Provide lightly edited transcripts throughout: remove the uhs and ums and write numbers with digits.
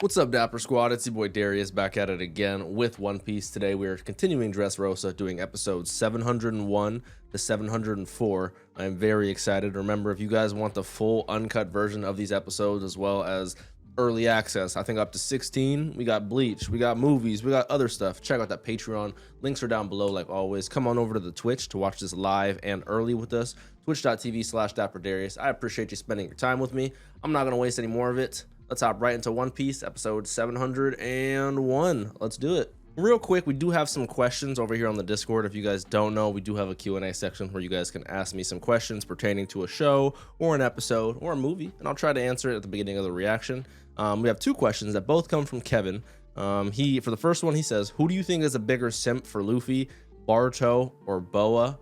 What's up, Dapper Squad? It's your boy Darius back at it again with One Piece. Today we are continuing Dressrosa, doing episodes 701 to 704. I am very excited. Remember, if you guys want the full uncut version of these episodes as well as early access, I think up to 16, we got Bleach, we got movies, we got other stuff. Check out that Patreon. Links are down below like always. Come on over to the Twitch to watch this live and early with us. Twitch.tv/DapperDarius. I appreciate you spending your time with me. I'm not going to waste any more of it. Let's hop right into One Piece, episode 701. Let's do it. Real quick, we do have some questions over here on the Discord. If you guys don't know, we do have a Q&A section where you guys can ask me some questions pertaining to a show or an episode or a movie, and I'll try to answer it at the beginning of the reaction. We have two questions that both come from Kevin. For the first one, he says, who do you think is a bigger simp for Luffy, Barto or Boa?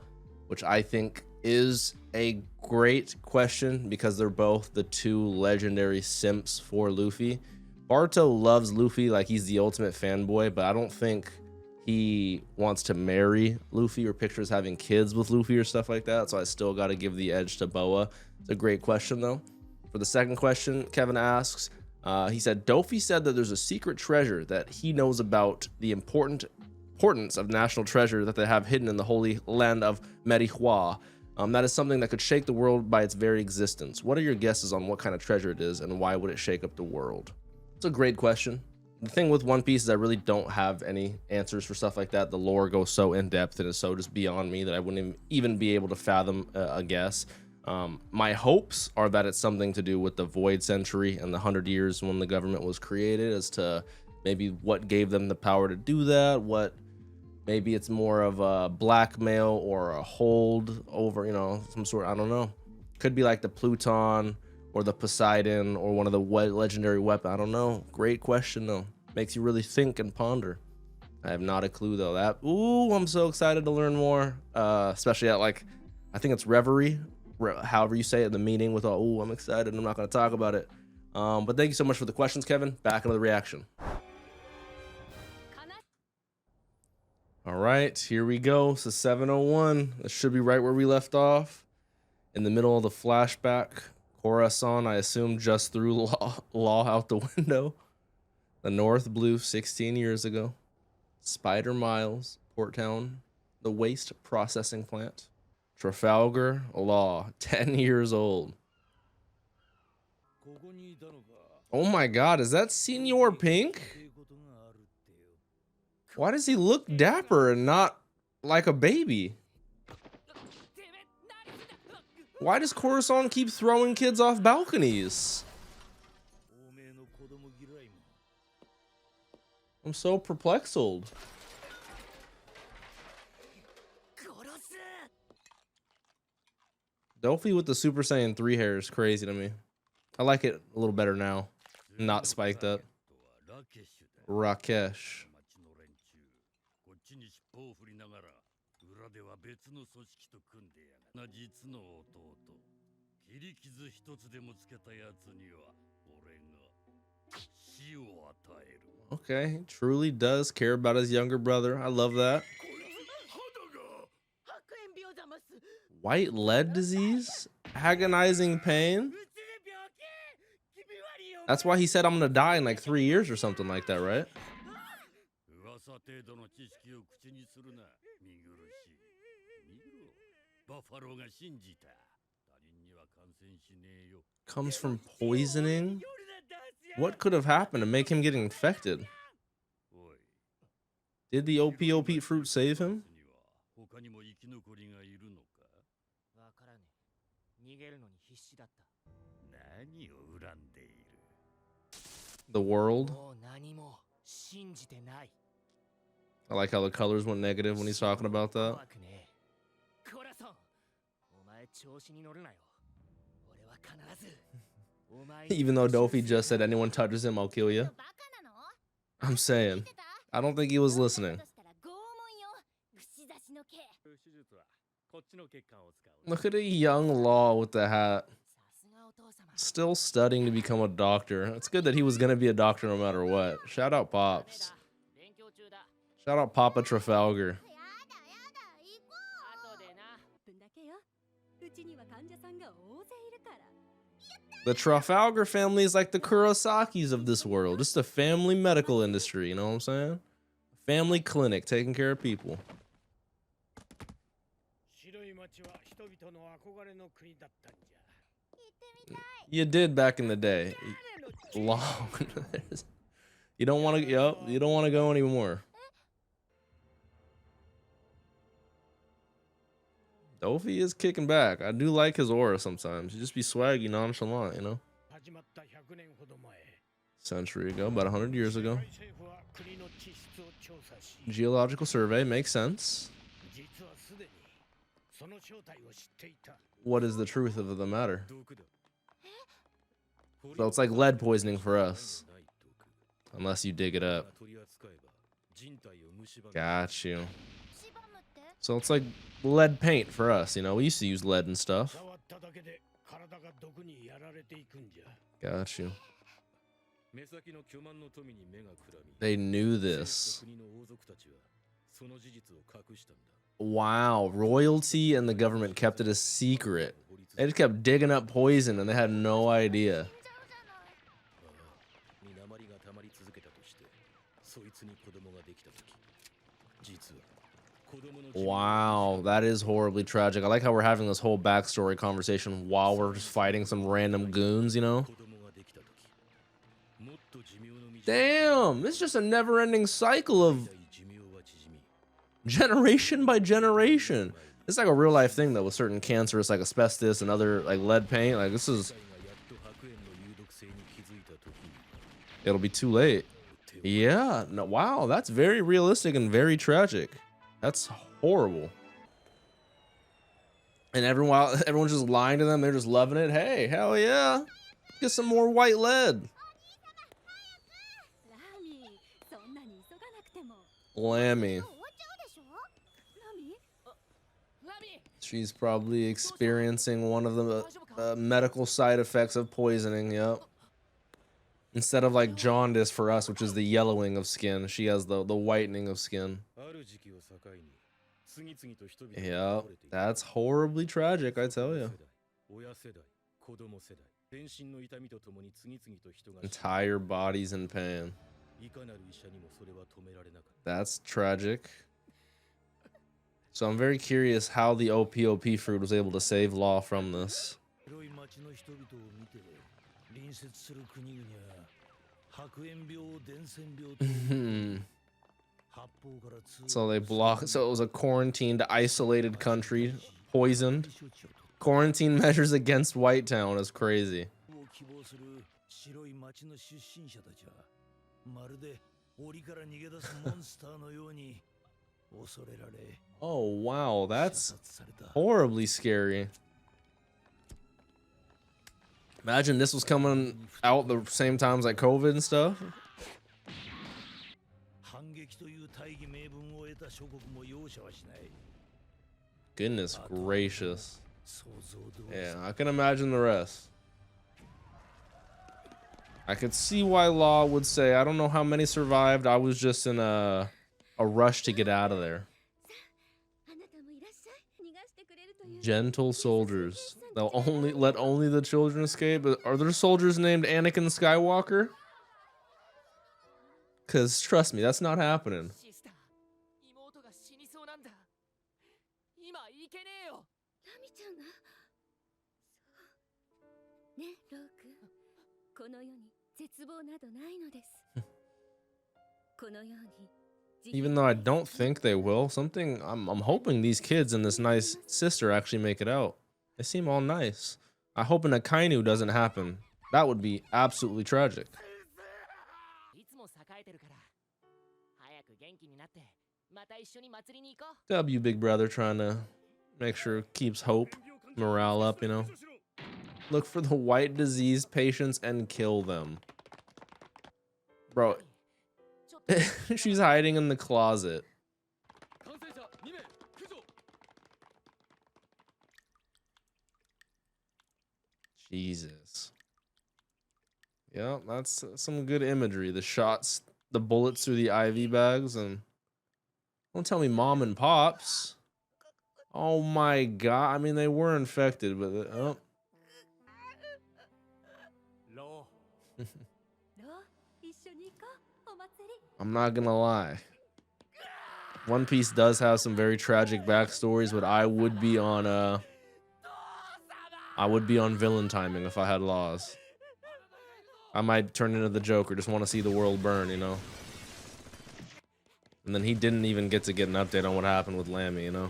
Which I think is a great question because they're both the two legendary simps for Luffy. Barto loves Luffy like he's the ultimate fanboy, but I don't think he wants to marry Luffy or pictures having kids with Luffy or stuff like that, so I still got to give the edge to Boa. It's a great question though. For the second question, Kevin asks, he said, Dofi said that there's a secret treasure that he knows about, the importance of national treasure that they have hidden in the holy land of Merihua. That is something that could shake the world by its very existence. What are your guesses on what kind of treasure it is and why would it shake up the world? It's a great question. The thing with One Piece is I really don't have any answers for stuff like that. The lore goes so in depth and is so just beyond me that I wouldn't even be able to fathom a guess. My hopes are that it's something to do with the Void Century and the 100 years when the government was created, as to maybe what gave them the power to do that. Maybe it's more of a blackmail or a hold over, some sort. I don't know. Could be like the Pluton or the Poseidon or one of the legendary weapons. I don't know. Great question though. Makes you really think and ponder. I have not a clue though. I'm so excited to learn more. Especially at I think it's Reverie, however you say it, the meeting with I'm excited. I'm not going to talk about it. But thank you so much for the questions, Kevin. Back into the reaction. All right, here we go. So 701. This should be right where we left off. In the middle of the flashback. CORAZON, I assume, just threw law out the window. The North Blue 16 years ago. Spider Miles, Port Town. The waste processing plant. Trafalgar Law, 10 years old. Oh my god, is that Senor Pink? Why does he look dapper and not like a baby? Why does CORAZON keep throwing kids off balconies? I'm so perplexed. Dofi with the Super Saiyan 3 hair is crazy to me. I like it a little better now. Not spiked up. Rakesh. Okay, he truly does care about his younger brother. I love that. White lead disease? Agonizing pain? That's why he said I'm gonna die in like 3 years or something like that, right? Comes from poisoning? What could have happened to make him get infected? Did the OPOP fruit save him? The world? I like how the colors went negative when he's talking about that. Even though Dofi just said anyone touches him, I'll kill you. I'm saying, I don't think he was listening. Look at a young Law with the hat. Still studying to become a doctor. It's good that he was gonna be a doctor no matter what. Shout out Pops. Shout out Papa Trafalgar. The Trafalgar family is like the Kurosakis of this world. Just a family medical industry, you know what I'm saying? Family clinic taking care of people. You did back in the day. Long. You don't want to. Yep. You don't want to go anymore. Dofi is kicking back. I do like his aura sometimes. He just be swaggy, nonchalant, you know. Century ago, about 100 years ago. Geological survey makes sense. What is the truth of the matter? So it's like lead poisoning for us. Unless you dig it up. Got you. So it's like lead paint for us, you know. We used to use lead and stuff. Got you. They knew this. Wow, royalty and the government kept it a secret. They just kept digging up poison and they had no idea. Wow, that is horribly tragic. I like how we're having this whole backstory conversation while we're just fighting some random goons, you know? Damn, it's just a never-ending cycle of generation by generation. It's like a real-life thing, though, with certain cancers like asbestos and other, like, lead paint. Like, this is... It'll be too late. Yeah, no, wow, that's very realistic and very tragic. That's horrible. And everyone's just lying to them. They're just loving it. Hey, hell yeah. Get some more white lead. Lammy. She's probably experiencing one of the medical side effects of poisoning, yep. Instead of like jaundice for us, which is the yellowing of skin, she has the whitening of skin. Yeah, that's horribly tragic, I tell you. Entire bodies in pain. That's tragic. So I'm very curious how the OPOP fruit was able to save Law from this. So they block. So it was a quarantined, isolated country, poisoned. Quarantine measures against White Town is crazy. Oh wow, that's horribly scary. Imagine this was coming out the same times like COVID and stuff. Goodness gracious. Yeah, I can imagine the rest. I could see why Law would say, I don't know how many survived. I was just in a rush to get out of there. Gentle soldiers. They'll let only the children escape. Are there soldiers named Anakin Skywalker? Because trust me, that's not happening. Even though I don't think they will, I'm hoping these kids and this nice sister actually make it out. They seem all nice. I hope an Akainu doesn't happen. That would be absolutely tragic. W big brother trying to make sure it keeps hope, morale up, you know. Look for the white disease patients and kill them. Bro, she's hiding in the closet. Jesus. Yeah, that's some good imagery. The shots, the bullets through the IV bags, and don't tell me mom and pops. Oh my god. I mean, they were infected, but oh. I'm not gonna lie. One Piece does have some very tragic backstories, but I would be on villain timing if I had laws. I might turn into the Joker, just want to see the world burn, you know. And then he didn't even get to get an update on what happened with Lammy, you know.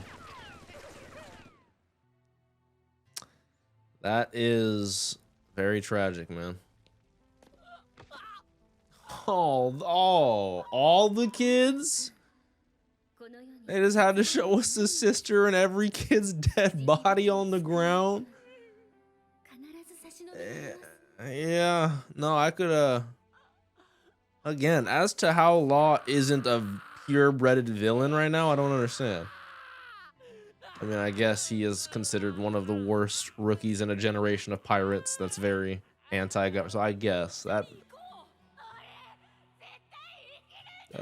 That is very tragic, man. All the kids? They just had to show us his sister and every kid's dead body on the ground. Yeah, no, I could, again, as to how Law isn't a purebred villain right now, I don't understand. I mean, I guess he is considered one of the worst rookies in a generation of pirates that's very anti-government, so I guess that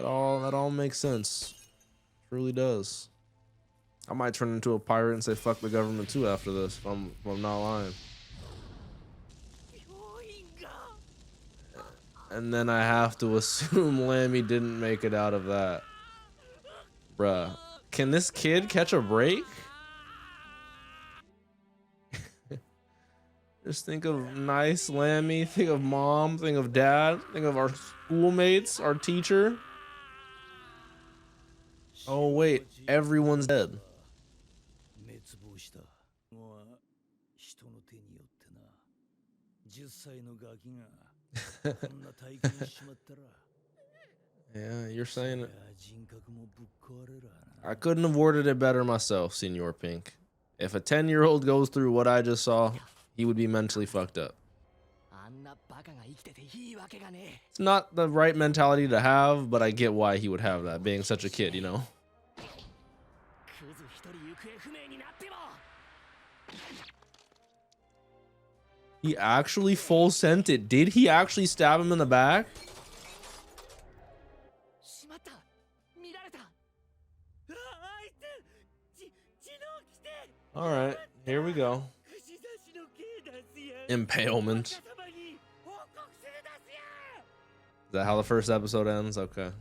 all makes sense. Truly does. I might turn into a pirate and say fuck the government too after this, if I'm not lying. And then I have to assume Lammy didn't make it out of that. Bruh. Can this kid catch a break? Just think of nice Lammy, think of mom, think of dad, think of our schoolmates, our teacher. Oh wait, everyone's dead. Yeah, you're saying it. I couldn't have worded it better myself, Senor Pink. If a 10-year-old goes through what I just saw, he would be mentally fucked up. It's not the right mentality to have, but I get why he would have that, being such a kid, you know? He actually full sent it. Did he actually stab him in the back? All right, here we go. Impalement. Is that how the first episode ends? Okay.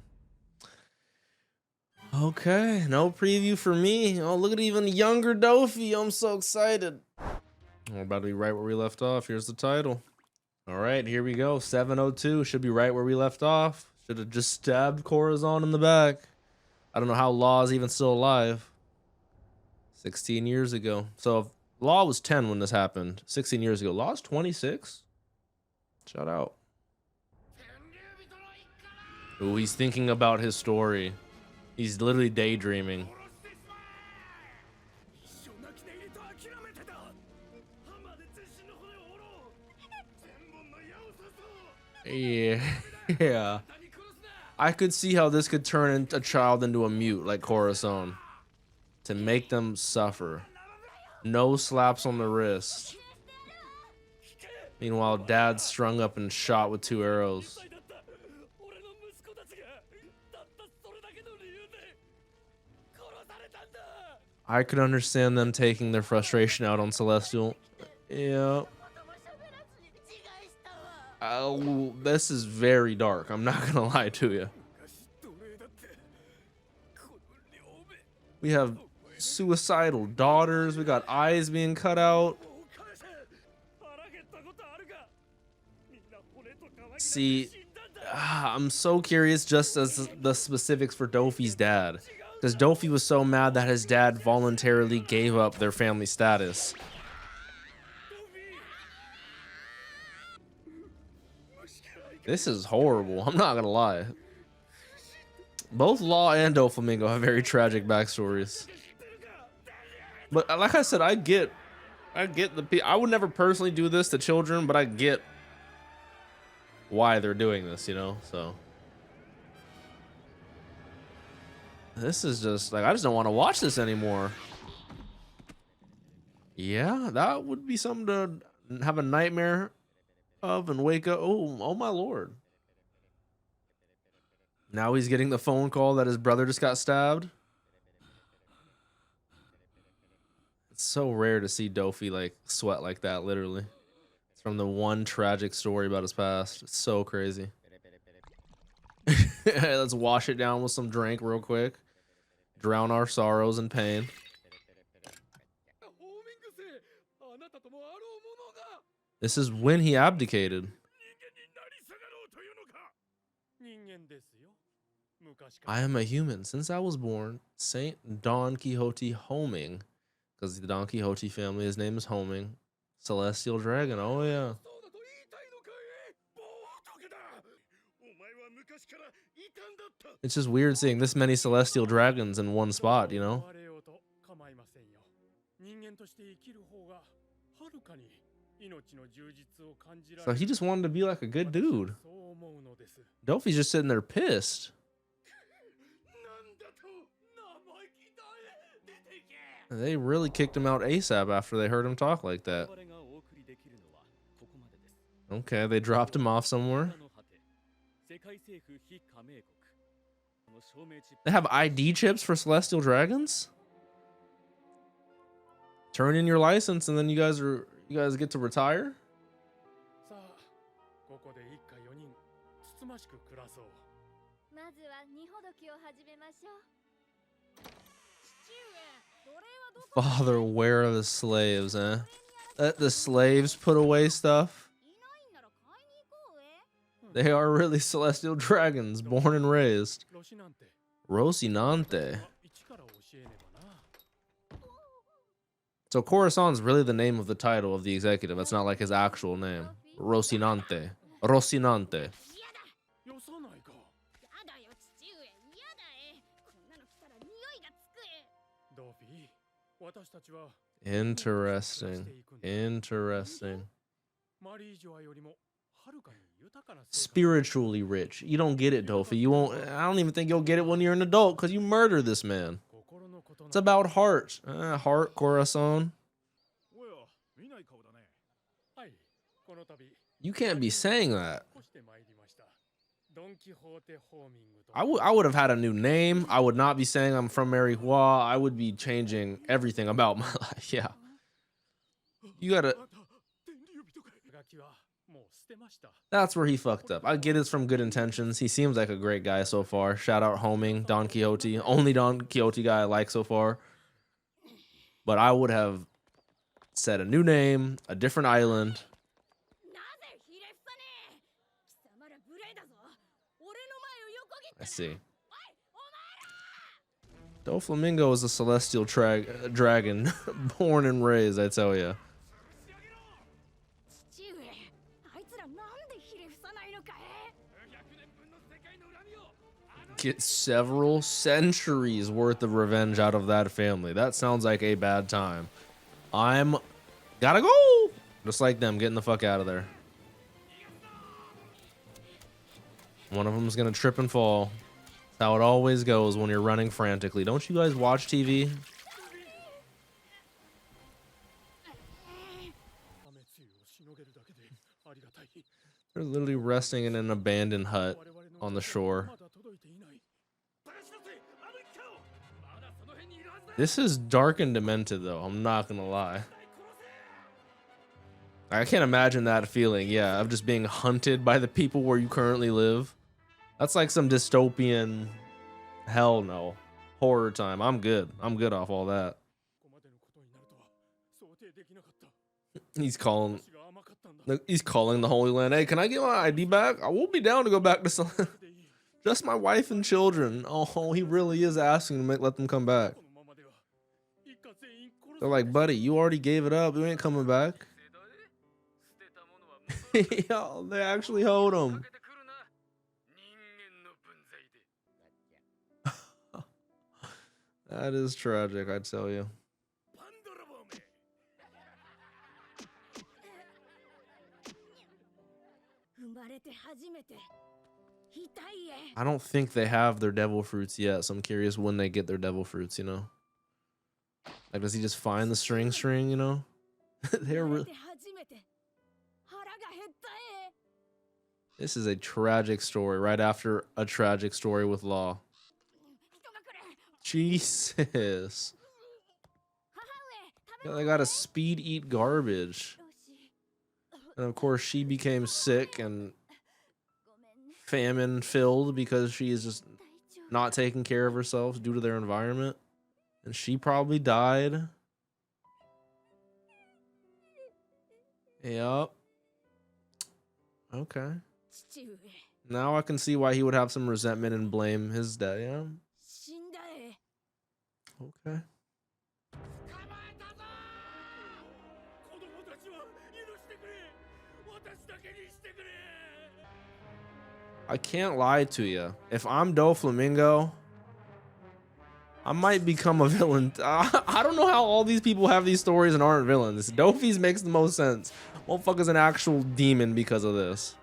Okay, no preview for me. Oh, look at even younger Dofi. I'm so excited. We're about to be right where we left off. Here's the title. All right, here we go. 702 should be right where we left off. Should have just stabbed Corazon in the back. I don't know how Law is even still alive. 16 years ago. So if Law was 10 when this happened, 16 years ago. Law's 26. Shout out. Ooh, he's thinking about his story. He's literally daydreaming. Yeah. I could see how this could turn a child into a mute like Corazon. To make them suffer. No slaps on the wrist. Meanwhile, dad's strung up and shot with 2 arrows. I could understand them taking their frustration out on Celestial. Yeah. Oh, this is very dark. I'm not gonna lie to you. We have suicidal daughters. We got eyes being cut out. See, I'm so curious just as the specifics for Dofi's dad. Because Dofi was so mad that his dad voluntarily gave up their family status. This is horrible. I'm not gonna lie. Both Law and Doflamingo have very tragic backstories. But like I said, I get I would never personally do this to children, but I get why they're doing this, you know? So this is just like, I just don't want to watch this anymore. Yeah, that would be something to have a nightmare of and wake up. Oh my lord. Now he's getting the phone call that his brother just got stabbed. It's so rare to see Dofi like sweat like that, literally. It's from the one tragic story about his past. It's so crazy. Let's wash it down with some drink real quick. Drown our sorrows and pain. This is when he abdicated. I am a human. Since I was born, Saint Don Quixote Homing, because the Don Quixote family, his name is Homing. Celestial Dragon, oh yeah. It's just weird seeing this many celestial dragons in one spot, you know? So he just wanted to be like a good dude. Dofi's just sitting there pissed. They really kicked him out ASAP after they heard him talk like that. Okay, they dropped him off somewhere. They have ID chips for celestial dragons? Turn in your license and then you guys get to retire? Father, where are the slaves, eh? Let the slaves put away stuff. They are really celestial dragons, born and raised. Rocinante. So Corazon is really the name of the title of the executive. It's not like his actual name. Rocinante. Rocinante. Interesting. Interesting. Spiritually rich. You don't get it, Dofi. You won't. I don't even think you'll get it when you're an adult because you murder this man. It's about heart. Heart, Corazon. You can't be saying that. I would have had a new name. I would not be saying I'm from Marihuana. I would be changing everything about my life. Yeah. You gotta. That's where he fucked up. I get it's from good intentions. He seems like a great guy so far. Shout out Homing, Don Quixote. Only Don Quixote guy I like so far. But I would have said a new name, a different island. I see. Doflamingo is a celestial dragon, born and raised, I tell ya. Get several centuries worth of revenge out of that family. That sounds like a bad time. I'm gotta go. Just like them, getting the fuck out of there. One of them is gonna trip and fall. That's how it always goes when you're running frantically. Don't you guys watch TV? They're literally resting in an abandoned hut on the shore. This is dark and demented, though. I'm not gonna lie. I can't imagine that feeling, yeah, of just being hunted by the people where you currently live. That's like some dystopian, hell no, horror time. I'm good. I'm good off all that. He's calling the Holy Land. Hey, can I get my ID back? I will be down to go back to just my wife and children. Oh, he really is asking to let them come back. They're like, buddy, you already gave it up. You ain't coming back. Yo, they actually hold him. That is tragic, I tell you. I don't think they have their devil fruits yet, so I'm curious when they get their devil fruits, you know? Like, does he just find the string, you know? They're really... This is a tragic story right after a tragic story with Law. Jesus. They gotta speed eat garbage. And of course she became sick and famine filled because she is just not taking care of herself due to their environment. And she probably died. Yep. Okay. Now I can see why he would have some resentment and blame his dad. Yeah. Okay. I can't lie to you. If I'm Doflamingo, I might become a villain. I don't know how all these people have these stories and aren't villains. Dofi's makes the most sense. Motherfucker's an actual demon because of this.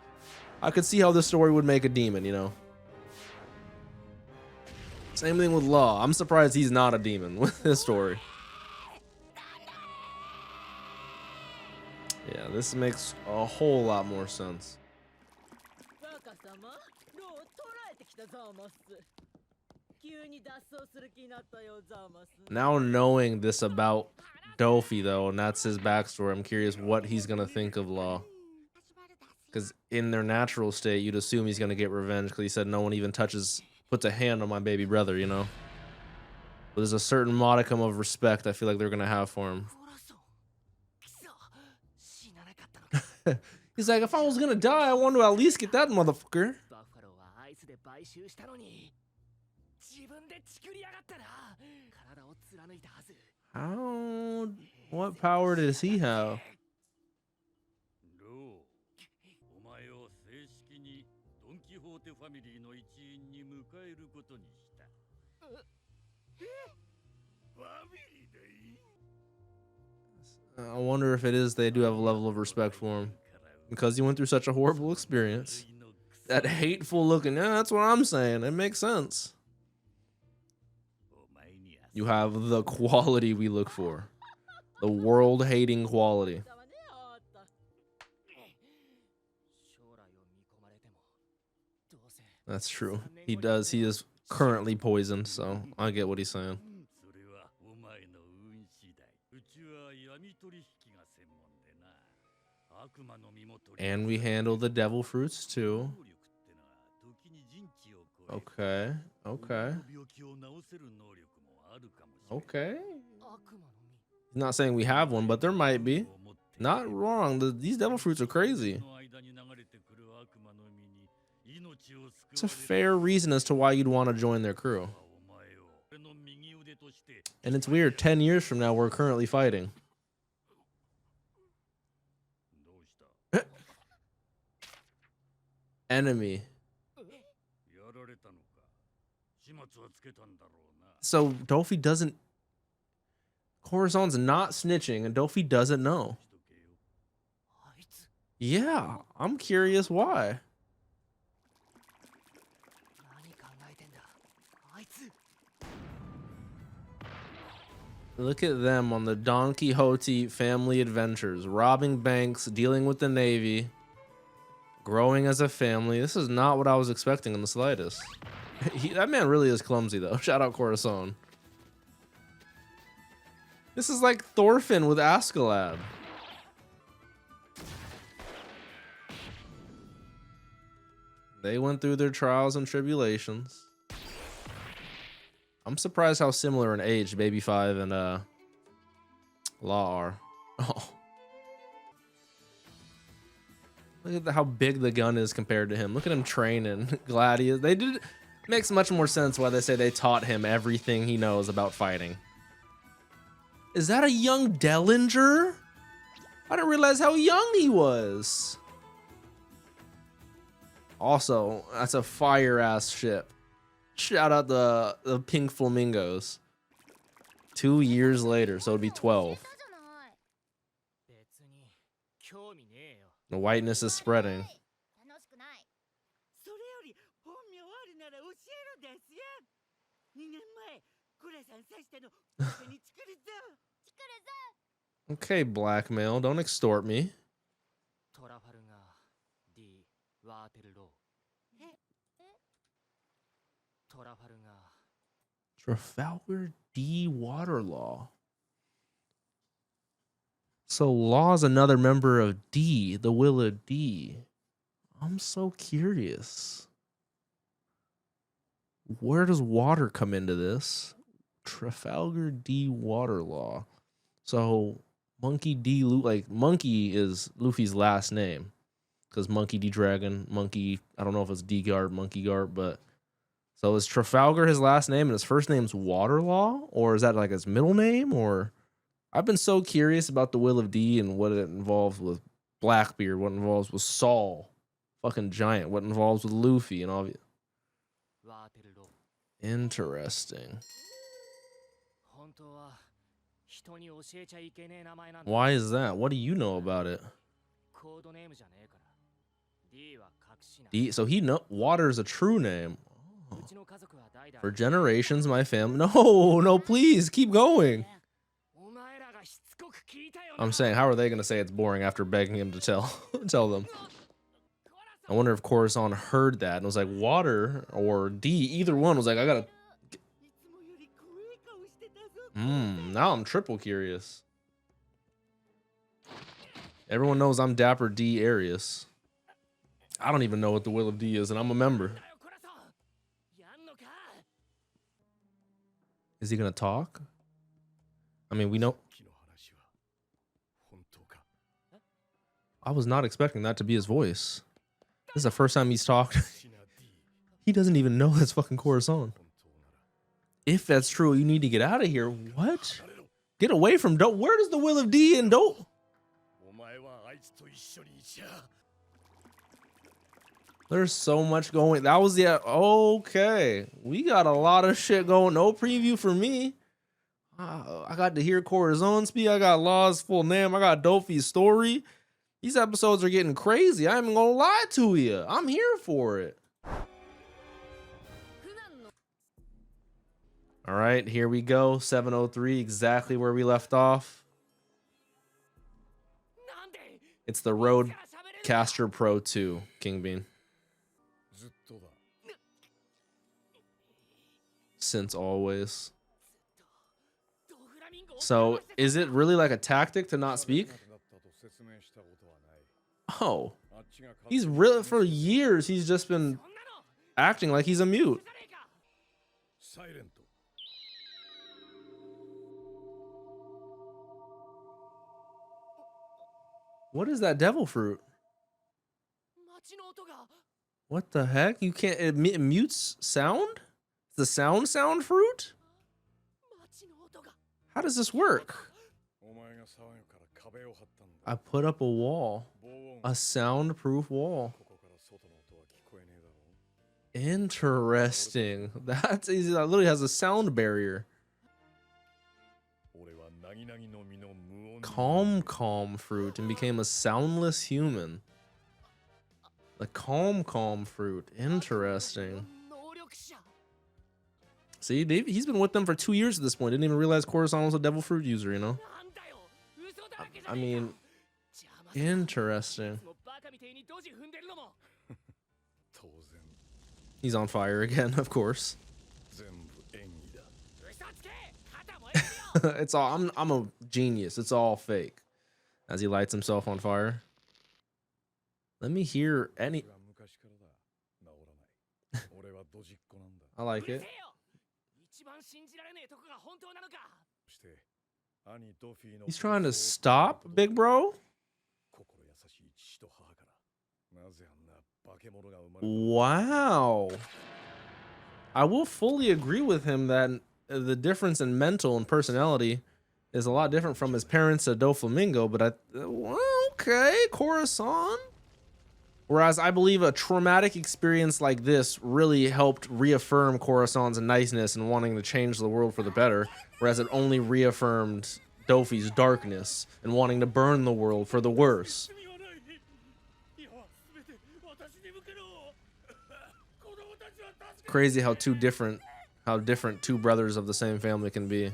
I could see how this story would make a demon, you know? Same thing with Law. I'm surprised he's not a demon with this story. Yeah, this makes a whole lot more sense. Now knowing this about Dofi though, and that's his backstory, I'm curious what he's gonna think of Law. Because in their natural state, you'd assume he's gonna get revenge because he said no one even puts a hand on my baby brother, you know? But there's a certain modicum of respect I feel like they're gonna have for him. He's like, if I was gonna die, I want to at least get that motherfucker. How? What power does he have? I wonder if it is they do have a level of respect for him because he went through such a horrible experience. That hateful looking, yeah, that's what I'm saying. It makes sense. You have the quality we look for. The world-hating quality. That's true. He does. He is currently poisoned, so I get what he's saying. And we handle the devil fruits too. Okay. Okay. Okay. He's not saying we have one, but there might be. Not wrong. These devil fruits are crazy. It's a fair reason as to why you'd want to join their crew. And it's weird, 10 years from now, we're currently fighting. Enemy. So Dofi doesn't... Corazon's not snitching, and Dofi doesn't know. Yeah, I'm curious why. Look at them on the Don Quixote family adventures, robbing banks, dealing with the Navy, growing as a family. This is not what I was expecting in the slightest. That man really is clumsy, though. Shout out Corazon. This is like Thorfinn with Askeladd. They went through their trials and tribulations. I'm surprised how similar in age Baby 5 and Law are. Oh. Look at how big the gun is compared to him. Look at him training Gladius. They did. Makes much more sense why they say they taught him everything he knows about fighting. Is that a young Dellinger? I didn't realize how young he was. Also, that's a fire ass ship. Shout out the pink flamingos. 2 years later, so it'd be 12. The whiteness is spreading. Okay, blackmail. Don't extort me. Trafalgar D. Waterlaw. So Law's another member of D, the Will of D. I'm so curious. Where does water come into this? Trafalgar D water law. So Monkey D, like Monkey is Luffy's last name because Monkey D Dragon, Monkey. I don't know if it's D Guard, Monkey Guard, but so is Trafalgar his last name and his first name's Waterlaw, or is that like his middle name? Or I've been so curious about the Will of D and what it involves with Blackbeard, what it involves with Saul, fucking giant, what it involves with Luffy and all. Interesting. Why is that? What do you know about it? D, so he know water is a true name. Oh. For generations, my family. No, please keep going. I'm saying, how are they gonna say it's boring after begging him to tell them? I wonder if Corazon heard that and was like, water or D, either one was like, I gotta. Now I'm triple curious. Everyone knows I'm DapperDarius. I don't even know what the Will of D is, and I'm a member. Is he gonna talk? I mean, we know. I was not expecting that to be his voice. This is the first time he's talked. He doesn't even know that's fucking Corazon. If that's true, you need to get out of here. What? Get away from Dope. Where does the Will of D and Dope? There's so much going. That was the okay. We got a lot of shit going. No preview for me. I got to hear Corazon speak. I got Law's full name. I got Dofi's story. These episodes are getting crazy. I ain't gonna lie to you. I'm here for it. All right, here we go. 703, exactly where we left off. It's the Roadcaster Pro 2, King Bean. Since always. So, is it really like a tactic to not speak? Oh. He's really, for years, he's just been acting like he's a mute. What is that devil fruit? What the heck? You can't, it mutes sound? The sound fruit? How does this work? I put up a wall. A soundproof wall. Interesting. That's easy. That literally has a sound barrier. Calm fruit and became a soundless human. The calm fruit. Interesting. See, he's been with them for 2 years at this point. Didn't even realize Corazon was a devil fruit user, you know? I mean, interesting. He's on fire again, of course. It's all, I'm a genius. It's all fake. As he lights himself on fire. Let me hear any. I like it. He's trying to stop, big bro. Wow. I will fully agree with him that the difference in mental and personality is a lot different from his parents at Doflamingo, but okay, Corazon. Whereas I believe a traumatic experience like this really helped reaffirm Corazon's niceness and wanting to change the world for the better, whereas it only reaffirmed Dofi's darkness and wanting to burn the world for the worse. Crazy how different two brothers of the same family can be.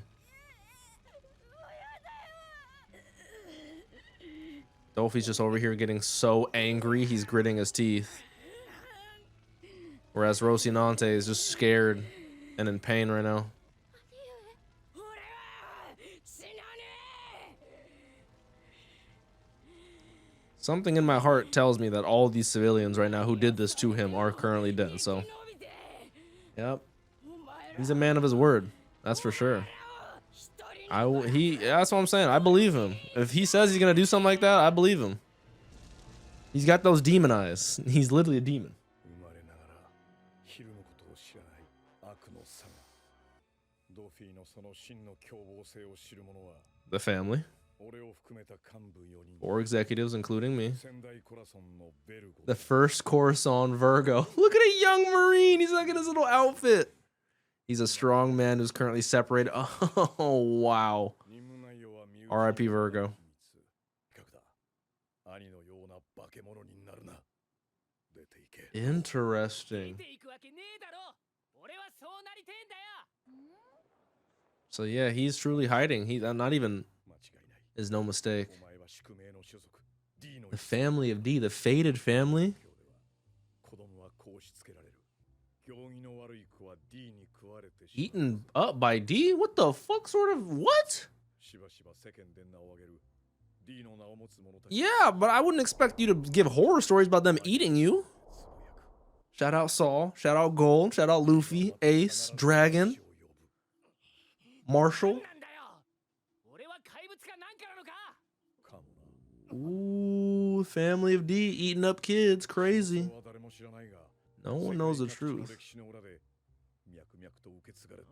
Dofi's just over here getting so angry, he's gritting his teeth. Whereas Rocinante is just scared and in pain right now. Something in my heart tells me that all these civilians right now who did this to him are currently dead, so. Yep. He's a man of his word. That's for sure. That's what I'm saying. I believe him. If he says he's gonna do something like that, I believe him. He's got those demon eyes. He's literally a demon. The family. 4 executives, including me. The first CORAZON Virgo. Look at a young Marine. He's like in his little outfit. He's a strong man who's currently separated. Oh, wow. R.I.P. Virgo. Interesting. So yeah, he's truly hiding. He not even is no mistake. The family of D, the fated family. Eaten up by D? What the fuck sort of what? Yeah, but I wouldn't expect you to give horror stories about them eating you. Shout out Saul, shout out Gold, shout out Luffy, Ace, Dragon, Marshall. Ooh, family of D eating up kids, crazy. No one knows the truth.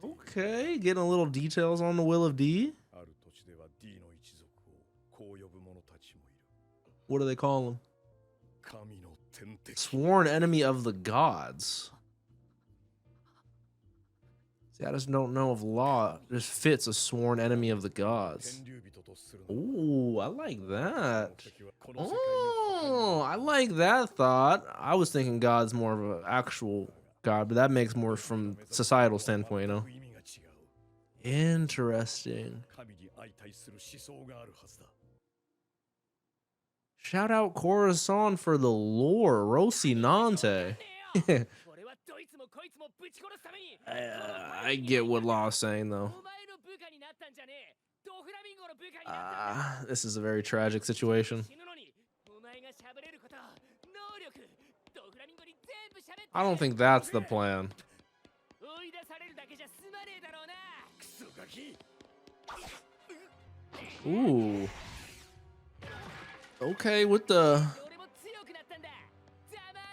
Okay, getting a little details on the will of D. What do they call him? Sworn enemy of the gods. See, I just don't know if law just fits a sworn enemy of the gods. Ooh, I like that. Oh, I like that thought. I was thinking God's more of an actual God, but that makes more from societal standpoint, you know? Interesting. Shout out CORAZON for the lore, Rocinante. I get what Law's saying, though. This is a very tragic situation. I don't think that's the plan. Ooh. Okay, with the...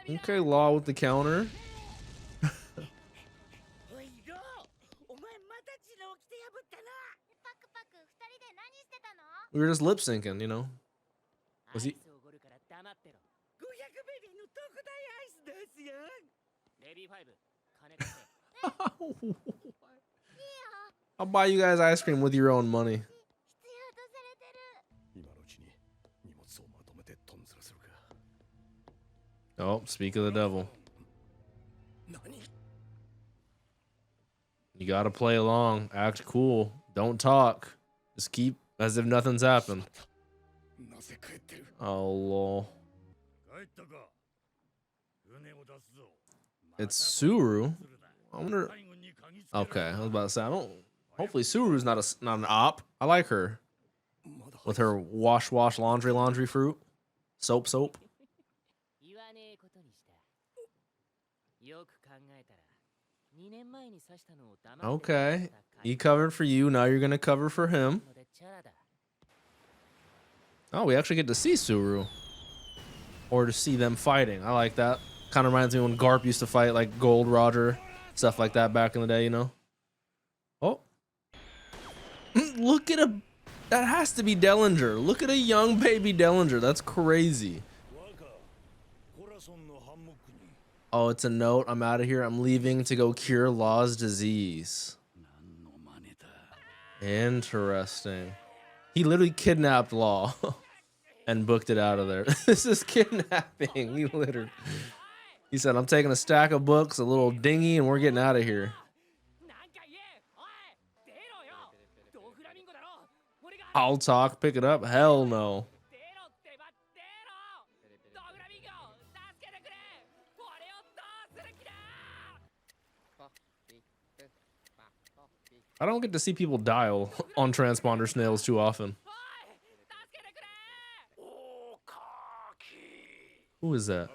Okay, Law with the counter. We were just lip syncing, you know. Was he? I'll buy you guys ice cream with your own money. Oh, speak of the devil. You gotta play along, act cool, don't talk, just keep as if nothing's happened. Oh lol. It's Suru. I wonder. Okay, I was about to say I don't. Hopefully Suru's not an op. I like her with her wash laundry fruit, soap. Okay, he covered for you. Now you're gonna cover for him. Oh, we actually get to see Suru, or to see them fighting. I like that. Kind of reminds me when Garp used to fight like Gold Roger, stuff like that back in the day, you know. Oh, look at a. That has to be Dellinger. Look at a young baby Dellinger. That's crazy. Oh, it's a note. I'm out of here. I'm leaving to go cure Law's disease. Interesting. He literally kidnapped Law and booked it out of there. This is kidnapping. He literally. He said, I'm taking a stack of books, a little dinghy, and we're getting out of here. I'll talk, pick it up. Hell no. I don't get to see people dial on transponder snails too often. Who is that?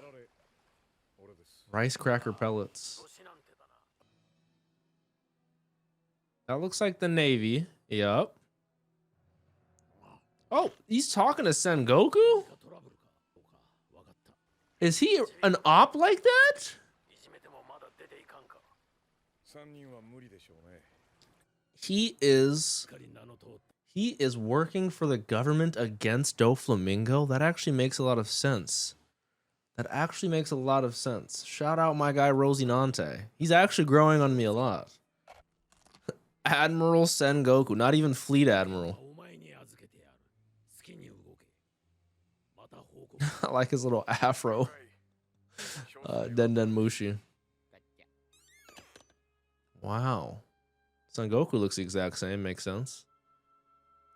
Rice cracker pellets. That looks like the Navy. Yup. Oh, he's talking to Sengoku? Is he an op like that? He is working for the government against Doflamingo. That actually makes a lot of sense. That actually makes a lot of sense. Shout out my guy Rosinante. He's actually growing on me a lot. Admiral Sengoku, not even Fleet Admiral. I like his little afro. Den Mushi. Wow. Sengoku looks the exact same, makes sense.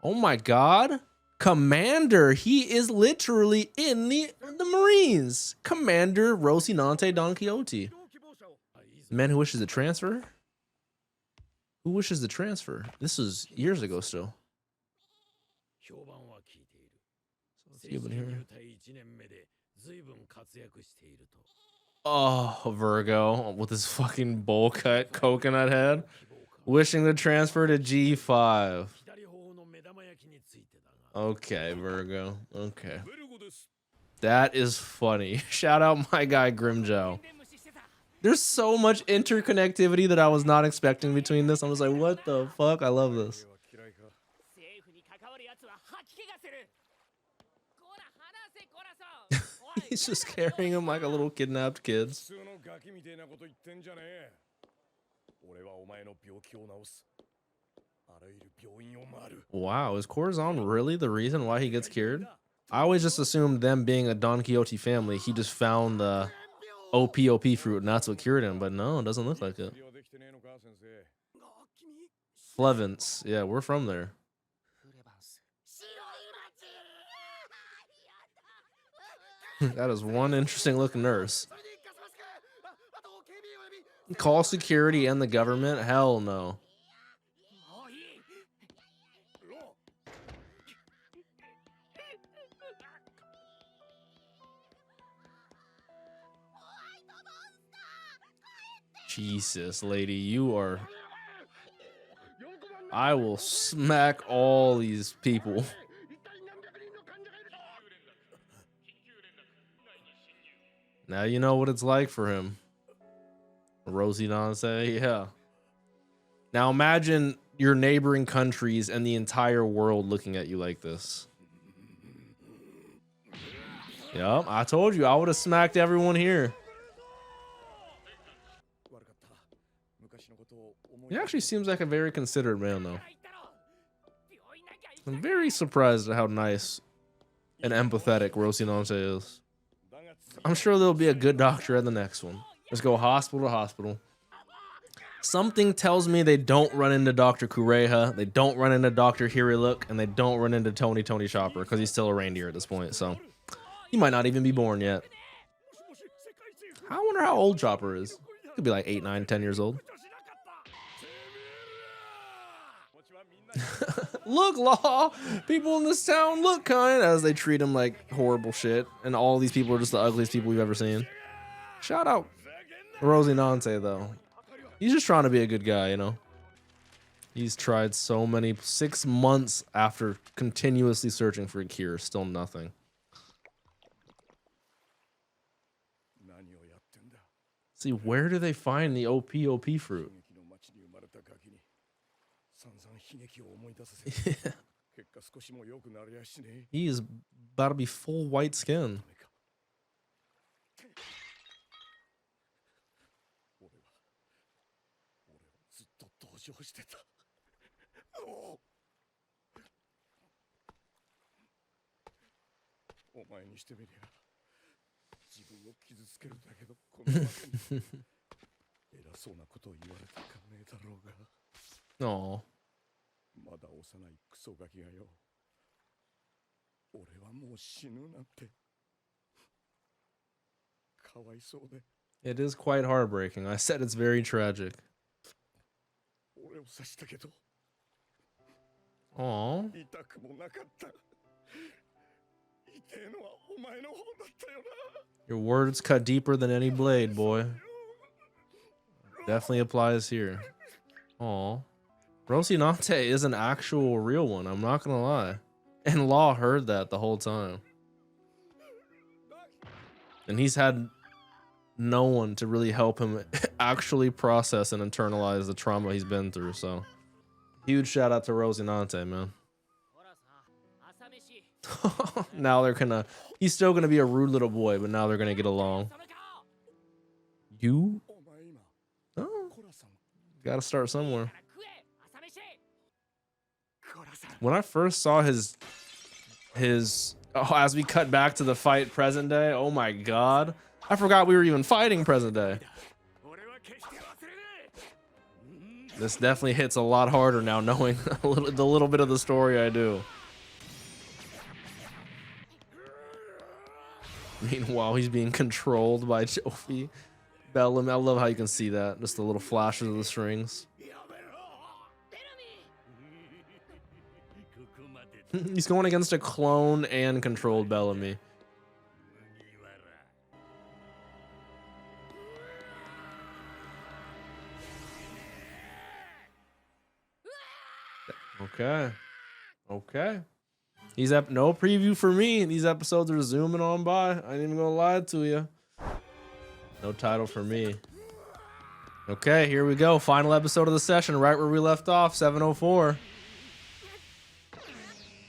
Oh my god. Commander, he is literally in the Marines. Commander Rocinante Don Quixote. The man who wishes to transfer? Who wishes to transfer? This was years ago still. So let's see over here. Oh, Virgo with his fucking bowl cut coconut head. Wishing to transfer to G5. Okay, Virgo. Okay. That is funny. Shout out my guy Grimjow. There's so much interconnectivity that I was not expecting between this. I was like, what the fuck? I love this. He's just carrying him like a little kidnapped kid. Wow, is Corazon really the reason why he gets cured? I always just assumed them being a Don Quixote family, he just found the OPOP fruit and that's what cured him, but no, it doesn't look like it. Flevance, yeah, we're from there. That is one interesting looking nurse. Call security and the government? Hell no. Jesus, lady, you are... I will smack all these people. Now you know what it's like for him. Rosinante, yeah. Now imagine your neighboring countries and the entire world looking at you like this. Yup, I told you, I would have smacked everyone here. He actually seems like a very considerate man, though. I'm very surprised at how nice and empathetic Rosinante is. I'm sure there'll be a good doctor at the next one. Let's go hospital to hospital. Something tells me they don't run into Dr. Kureha, they don't run into Dr. Hiriluk, and they don't run into Tony Chopper, because he's still a reindeer at this point, so he might not even be born yet. I wonder how old Chopper is. Could be like 8, 9, 10 years old. Look, Law, people in this town look kind, as they treat him like horrible shit, and all these people are just the ugliest people we've ever seen. Shout out Rosinante, though. He's just trying to be a good guy, you know. He's tried so many, 6 months after continuously searching for a cure, still nothing. See, where do they find the OPOP fruit? Yeah. He is about to be full white skin. No. It is quite heartbreaking. I said it's very tragic. Aww. Your words cut deeper than any blade, boy. Definitely applies here. Aww. Rocinante is an actual real one, I'm not gonna lie. And Law heard that the whole time. And he's had no one to really help him actually process and internalize the trauma he's been through, so. Huge shout out to Rocinante, man. Now they're gonna, he's still gonna be a rude little boy, but now they're gonna get along. You? Oh, gotta start somewhere. When I first saw his oh, as we cut back to the fight present day, oh my god, I forgot we were even fighting present day. This definitely hits a lot harder now, knowing the little bit of the story I do. Meanwhile, he's being controlled by Jofi. Bellamy, I love how you can see that, just the little flashes of the strings. He's going against a clone and controlled Bellamy. Okay. Okay. He's up. No preview for me. These episodes are zooming on by. I ain't even gonna lie to you. No title for me. Okay, here we go. Final episode of the session, right where we left off, 7:04.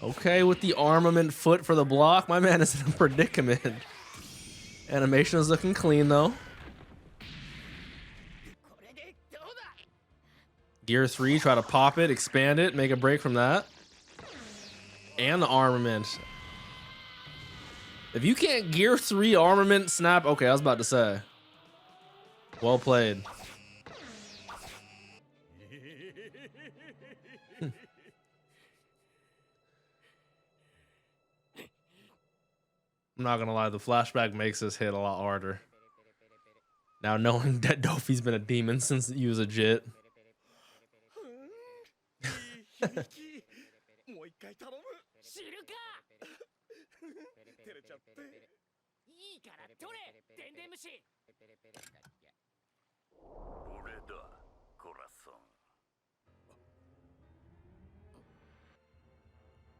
Okay, with the armament foot for the block. My man is in a predicament. Animation is looking clean, though. Gear 3, try to pop it, expand it, make a break from that. And the armament. If you can't Gear 3 armament snap, okay, I was about to say. Well played. I'm not gonna lie, the flashback makes this hit a lot harder. Now knowing that Dofi's been a demon since he was a jit.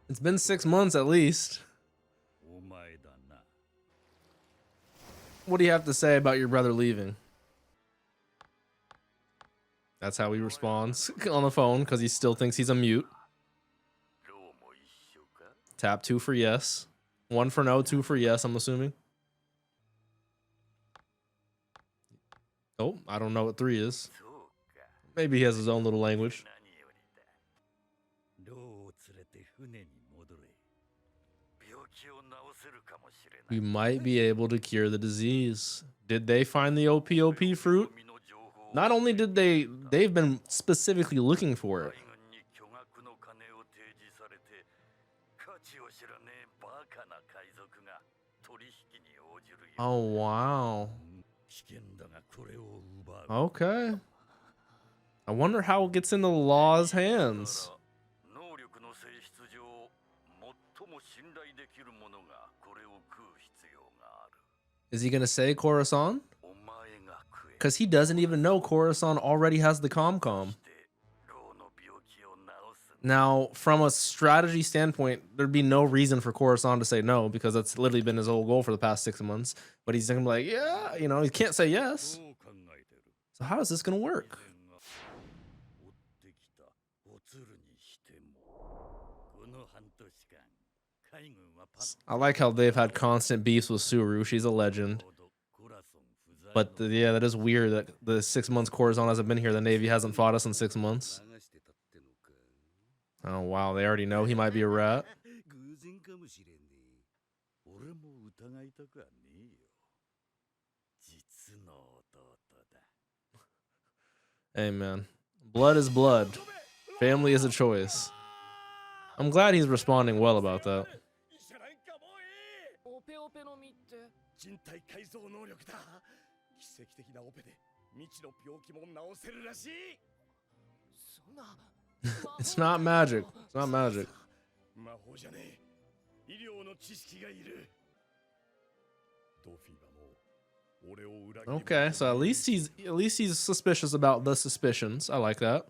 It's been 6 months at least. What do you have to say about your brother leaving? That's how he responds on the phone because he still thinks he's a mute. Tap 2 for yes. 1 for no, 2 for yes, I'm assuming. Oh, I don't know what 3 is. Maybe he has his own little language. We might be able to cure the disease. Did they find the OPOP fruit? Not only did they've been specifically looking for it. Oh, wow. Okay. I wonder how it gets into Law's hands. Is he gonna say CORAZON? Because he doesn't even know CORAZON already has the ComCom. Now, from a strategy standpoint, there'd be no reason for CORAZON to say no, because that's literally been his whole goal for the past 6 months. But he's gonna be like, yeah, you know, he can't say yes. So how is this gonna work? I like how they've had constant beefs with Suru. She's a legend. But yeah, that is weird that the 6 months CORAZON hasn't been here. The Navy hasn't fought us in 6 months. Oh wow, they already know he might be a rat. Hey man, blood is blood. Family is a choice. I'm glad he's responding well about that. It's not magic. It's not magic. Okay, so at least he's suspicious about the suspicions. I like that.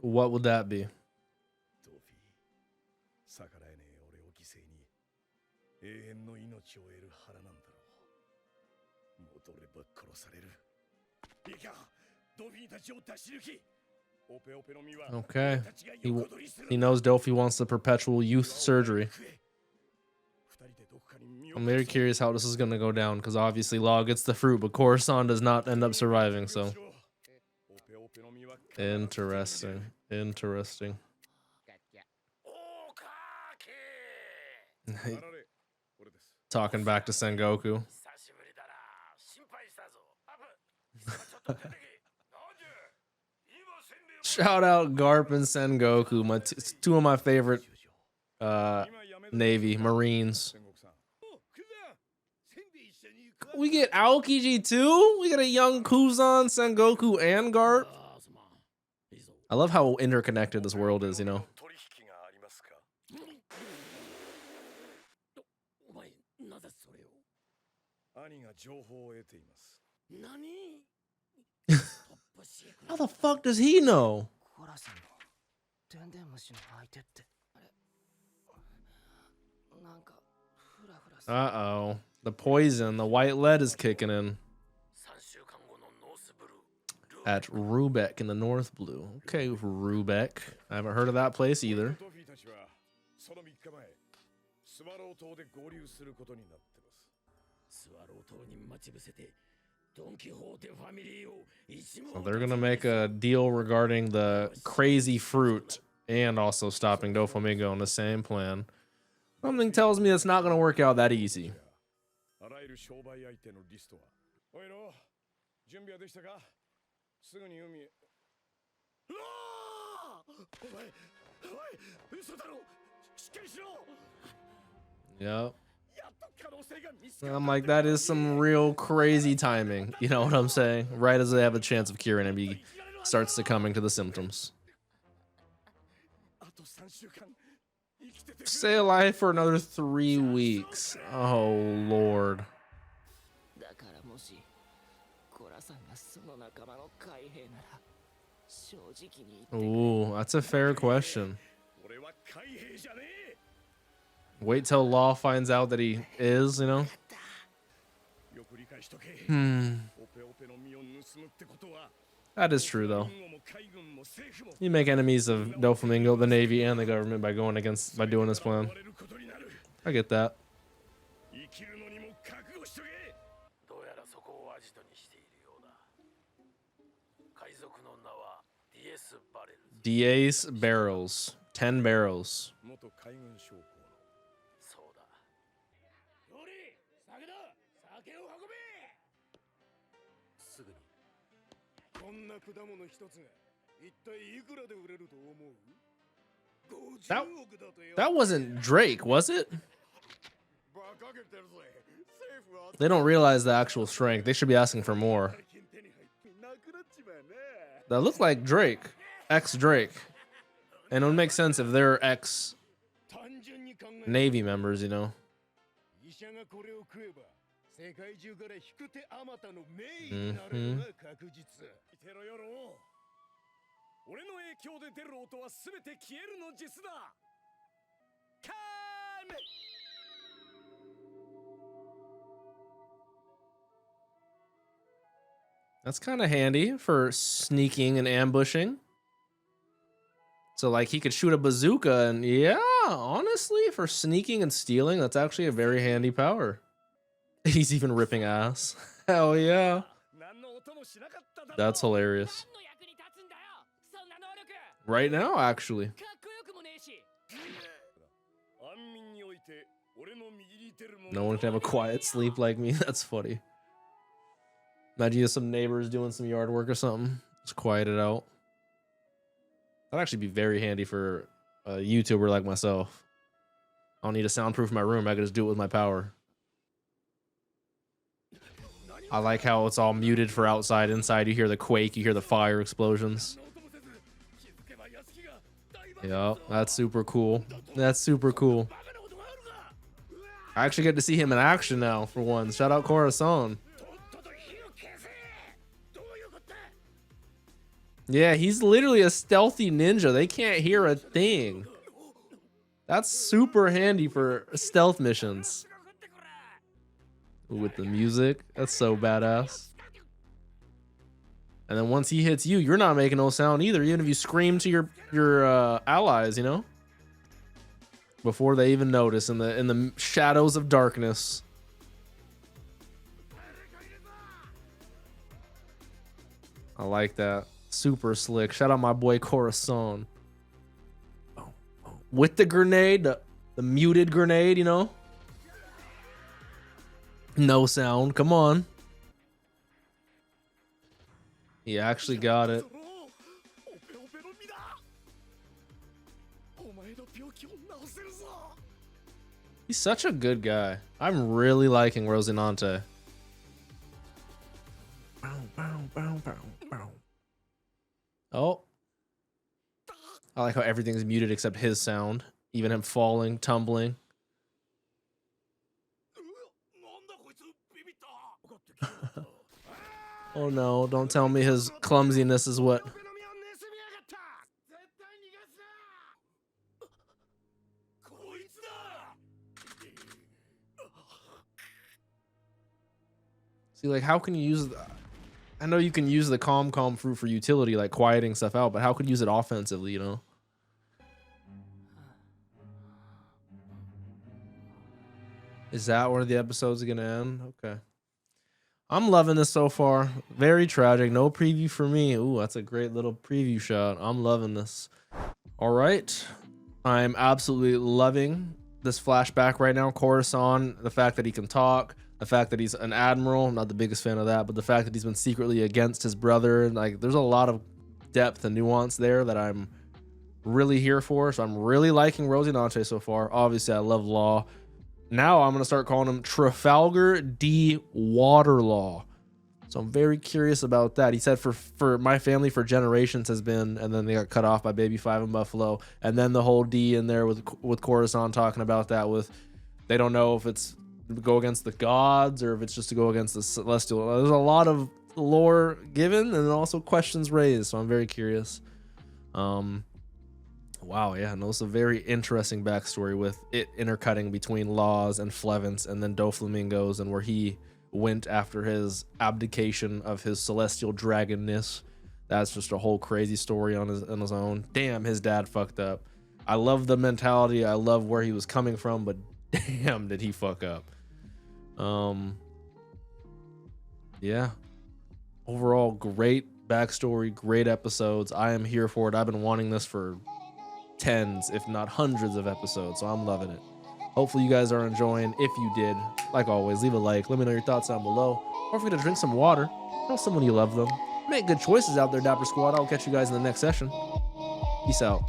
What would that be? Okay. He knows Dofi wants the perpetual youth surgery. I'm very curious how this is going to go down, because obviously Law gets the fruit, but CORAZON does not end up surviving, so. Interesting. Interesting. Talking back to Sengoku. Shout out Garp and Sengoku, two of my favorite Navy Marines. We get Aokiji too? We get a young Kuzan, Sengoku, and Garp? I love how interconnected this world is, you know? How the fuck does he know? Uh-oh. The poison, the white lead is kicking in. At Rubeck in the North Blue. Okay, Rubeck. I haven't heard of that place either. So they're gonna make a deal regarding the crazy fruit and also stopping Doflamingo on the same plan. Something tells me it's not gonna work out that easy. Yep. I'm like, that is some real crazy timing. You know what I'm saying? Right as they have a chance of curing him, he starts succumbing to the symptoms. Stay alive for another 3 weeks. Oh, Lord. Ooh, that's a fair question. Wait till Law finds out that he is, you know? That is true, though. You make enemies of Doflamingo, the Navy, and the government by doing this plan. I get that. DA's barrels. 10 barrels. That wasn't Drake, was it? They don't realize the actual strength. They should be asking for more. That looked like Drake. Ex-Drake. And it would make sense if they're ex-Navy members, you know? That's kind of handy for sneaking and ambushing. So, like, he could shoot a bazooka, and yeah, honestly, for sneaking and stealing, that's actually a very handy power. He's even ripping ass. Hell yeah. That's hilarious. Right now, actually. No one can have a quiet sleep like me. That's funny. Imagine you have some neighbors doing some yard work or something. Just quiet it out. That'd actually be very handy for a YouTuber like myself. I don't need to soundproof my room. I can just do it with my power. I like how it's all muted for outside. Inside, you hear the quake, you hear the fire explosions. Yep, that's super cool. That's super cool. I actually get to see him in action now, for once. Shout out CORAZON. Yeah, he's literally a stealthy ninja. They can't hear a thing. That's super handy for stealth missions. With the music, that's so badass. And then once he hits you, you're not making no sound either, even if you scream to your allies, you know, before they even notice in the shadows of darkness. I like that. Super slick. Shout out my boy CORAZON. With the grenade, the muted grenade, you know? No sound. Come on. He actually got it. He's such a good guy. I'm really liking Rosinante. Oh. I like how everything's muted except his sound. Even him falling, tumbling. Oh no, don't tell me his clumsiness is what... See, like, how can you use... I know you can use the calm fruit for utility, like quieting stuff out, but how could you use it offensively, you know? Is that where the episode's gonna end? Okay. I'm loving this so far. Very tragic. No preview for me. Ooh, that's a great little preview shot. I'm loving this. All right. I'm absolutely loving this flashback right now. CORAZON, the fact that he can talk, the fact that he's an admiral. I'm not the biggest fan of that, but the fact that he's been secretly against his brother. Like, there's a lot of depth and nuance there that I'm really here for. So I'm really liking Rosinante so far. Obviously, I love Law. Now I'm going to start calling him Trafalgar D. Waterlaw. So I'm very curious about that. He said for my family for generations has been, and then they got cut off by Baby Five and Buffalo. And then the whole D in there with CORAZON talking about that with, they don't know if it's to go against the gods or if it's just to go against the celestial. There's a lot of lore given and also questions raised. So I'm very curious. Wow, yeah, no, it's a very interesting backstory with it intercutting between Laws and Flevence and then Doflamingos, and where he went after his abdication of his celestial dragonness. That's just a whole crazy story on his own. Damn, his dad fucked up. I love the mentality. I love where he was coming from, but damn, did he fuck up. Yeah. Overall, great backstory, great episodes. I am here for it. I've been wanting this for tens, if not hundreds of episodes, so I'm loving it. Hopefully you guys are enjoying. If you did, like always, leave a like. Let me know your thoughts down below. Don't forget to drink some water. Tell someone you love them. Make good choices out there, Dapper Squad. I'll catch you guys in the next session. Peace out.